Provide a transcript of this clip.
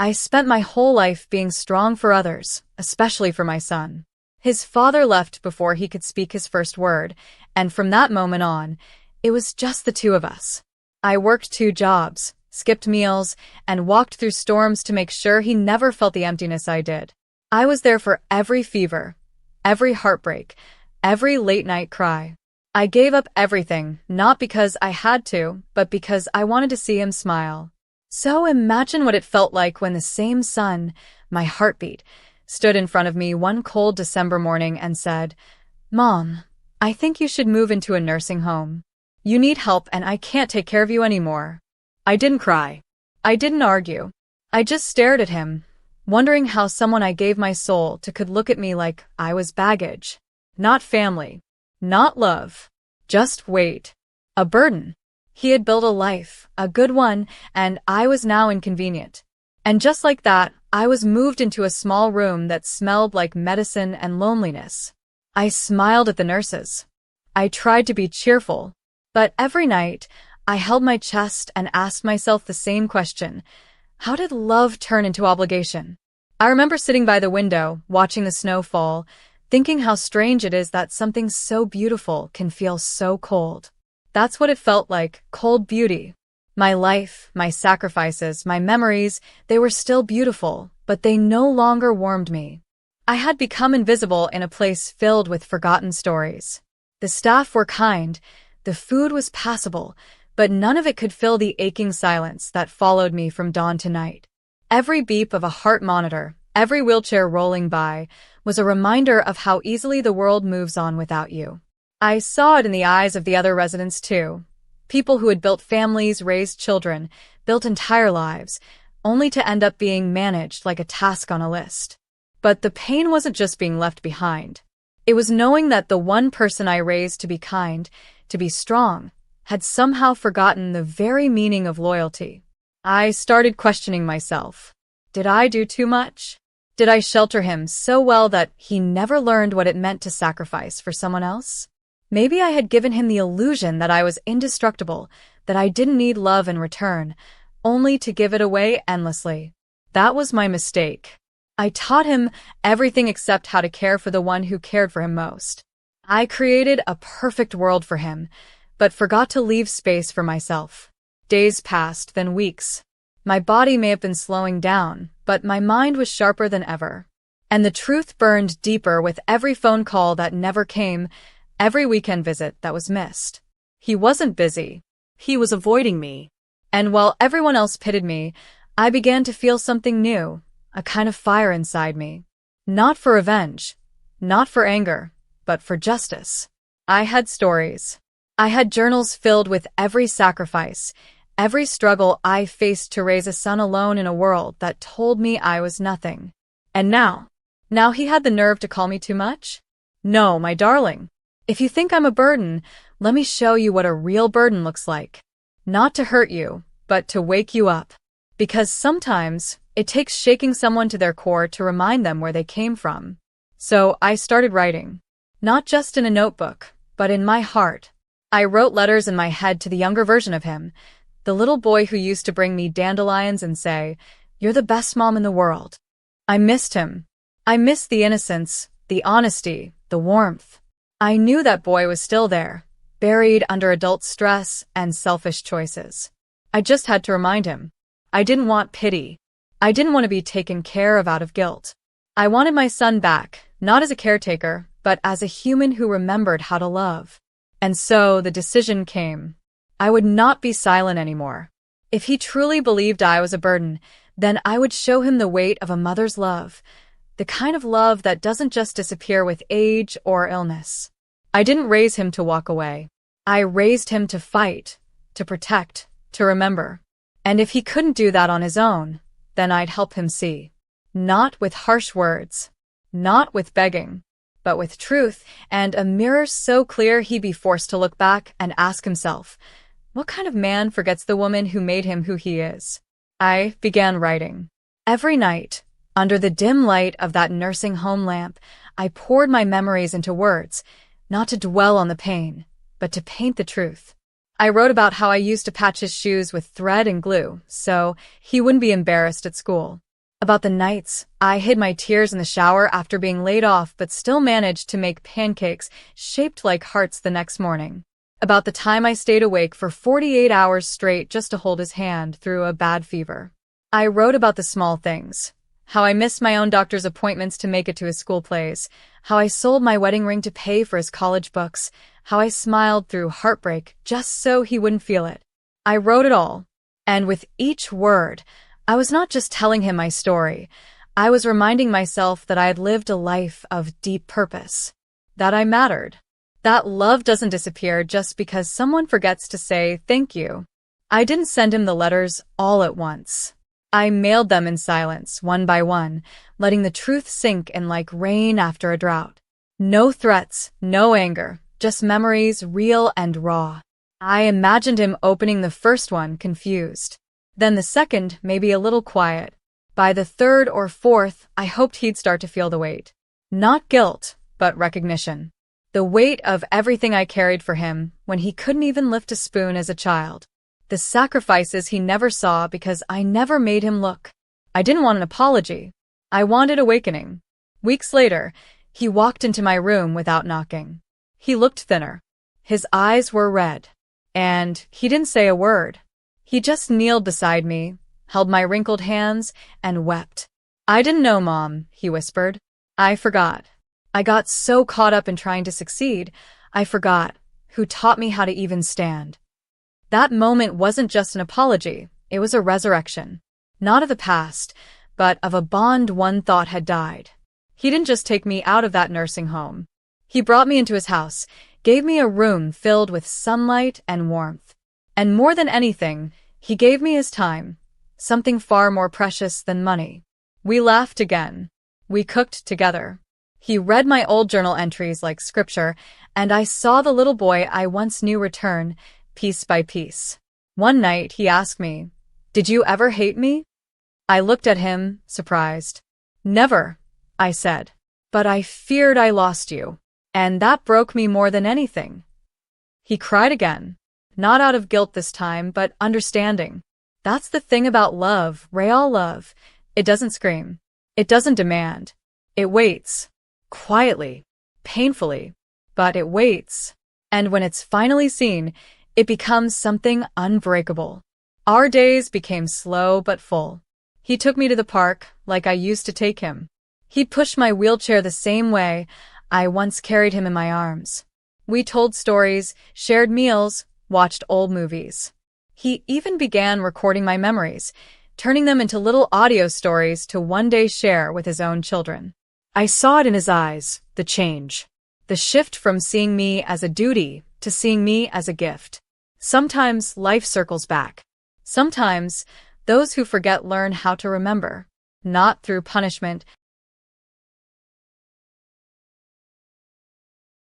I spent my whole life being strong for others, especially for my son. His father left before he could speak his first word, and from that moment on, it was just the two of us. I worked 2 jobs, skipped meals, and walked through storms to make sure he never felt the emptiness I did. I was there for every fever, every heartbreak, every late-night cry. I gave up everything, not because I had to, but because I wanted to see him smile. So imagine what it felt like when the same son, my heartbeat, stood in front of me one cold December morning and said, "Mom, I think you should move into a nursing home. You need help and I can't take care of you anymore." I didn't cry. I didn't argue. I just stared at him, wondering how someone I gave my soul to could look at me like I was baggage. Not family. Not love. Just weight. A burden. He had built a life, a good one, and I was now inconvenient. And just like that, I was moved into a small room that smelled like medicine and loneliness. I smiled at the nurses. I tried to be cheerful. But every night, I held my chest and asked myself the same question. How did love turn into obligation? I remember sitting by the window, watching the snow fall, thinking how strange it is that something so beautiful can feel so cold. That's what it felt like, cold beauty. My life, my sacrifices, my memories, they were still beautiful, but they no longer warmed me. I had become invisible in a place filled with forgotten stories. The staff were kind, the food was passable, but none of it could fill the aching silence that followed me from dawn to night. Every beep of a heart monitor, every wheelchair rolling by, was a reminder of how easily the world moves on without you. I saw it in the eyes of the other residents too. People who had built families, raised children, built entire lives, only to end up being managed like a task on a list. But the pain wasn't just being left behind. It was knowing that the one person I raised to be kind, to be strong, had somehow forgotten the very meaning of loyalty. I started questioning myself. Did I do too much? Did I shelter him so well that he never learned what it meant to sacrifice for someone else? Maybe I had given him the illusion that I was indestructible, that I didn't need love in return, only to give it away endlessly. That was my mistake. I taught him everything except how to care for the one who cared for him most. I created a perfect world for him, but forgot to leave space for myself. Days passed, then weeks. My body may have been slowing down, but my mind was sharper than ever. And the truth burned deeper with every phone call that never came, every weekend visit that was missed. He wasn't busy. He was avoiding me. And while everyone else pitied me, I began to feel something new, a kind of fire inside me. Not for revenge, not for anger, but for justice. I had stories. I had journals filled with every sacrifice, every struggle I faced to raise a son alone in a world that told me I was nothing. And now he had the nerve to call me too much? No, my darling. If you think I'm a burden, let me show you what a real burden looks like. Not to hurt you, but to wake you up. Because sometimes it takes shaking someone to their core to remind them where they came from. So I started writing. Not just in a notebook, but in my heart. I wrote letters in my head to the younger version of him, the little boy who used to bring me dandelions and say, "You're the best mom in the world." I missed him. I missed the innocence, the honesty, the warmth. I knew that boy was still there, buried under adult stress and selfish choices. I just had to remind him. I didn't want pity. I didn't want to be taken care of out of guilt. I wanted my son back, not as a caretaker, but as a human who remembered how to love. And so the decision came. I would not be silent anymore. If he truly believed I was a burden, then I would show him the weight of a mother's love, the kind of love that doesn't just disappear with age or illness. I didn't raise him to walk away. I raised him to fight, to protect, to remember. And if he couldn't do that on his own, then I'd help him see. Not with harsh words, not with begging, but with truth and a mirror so clear he'd be forced to look back and ask himself, what kind of man forgets the woman who made him who he is? I began writing. Every night, under the dim light of that nursing home lamp, I poured my memories into words, not to dwell on the pain, but to paint the truth. I wrote about how I used to patch his shoes with thread and glue, so he wouldn't be embarrassed at school. About the nights I hid my tears in the shower after being laid off but still managed to make pancakes shaped like hearts the next morning. About the time I stayed awake for 48 hours straight just to hold his hand through a bad fever. I wrote about the small things. How I missed my own doctor's appointments to make it to his school plays. How I sold my wedding ring to pay for his college books. How I smiled through heartbreak just so he wouldn't feel it. I wrote it all. And with each word, I was not just telling him my story. I was reminding myself that I had lived a life of deep purpose. That I mattered. That love doesn't disappear just because someone forgets to say thank you. I didn't send him the letters all at once. I mailed them in silence, one by one, letting the truth sink in like rain after a drought. No threats, no anger, just memories, real and raw. I imagined him opening the first one, confused. Then the second, maybe a little quiet. By the third or fourth, I hoped he'd start to feel the weight. Not guilt, but recognition. The weight of everything I carried for him when he couldn't even lift a spoon as a child. The sacrifices he never saw because I never made him look. I didn't want an apology. I wanted awakening. Weeks later, he walked into my room without knocking. He looked thinner. His eyes were red. And he didn't say a word. He just kneeled beside me, held my wrinkled hands, and wept. "I didn't know, Mom," he whispered. "I forgot. I got so caught up in trying to succeed, I forgot who taught me how to even stand." That moment wasn't just an apology, it was a resurrection. Not of the past, but of a bond one thought had died. He didn't just take me out of that nursing home. He brought me into his house, gave me a room filled with sunlight and warmth. And more than anything, he gave me his time, something far more precious than money. We laughed again. We cooked together. He read my old journal entries like scripture, and I saw the little boy I once knew return, piece by piece. One night he asked me, "Did you ever hate me?" I looked at him, surprised. "Never," I said. "But I feared I lost you. And that broke me more than anything." He cried again. Not out of guilt this time, but understanding. That's the thing about love, real love. It doesn't scream. It doesn't demand. It waits. Quietly. Painfully. But it waits. And when it's finally seen, it becomes something unbreakable. Our days became slow but full. He took me to the park, like I used to take him. He'd push my wheelchair the same way I once carried him in my arms. We told stories, shared meals, watched old movies. He even began recording my memories, turning them into little audio stories to one day share with his own children. I saw it in his eyes, the change. The shift from seeing me as a duty to seeing me as a gift. Sometimes life circles back. Sometimes those who forget learn how to remember. Not through punishment,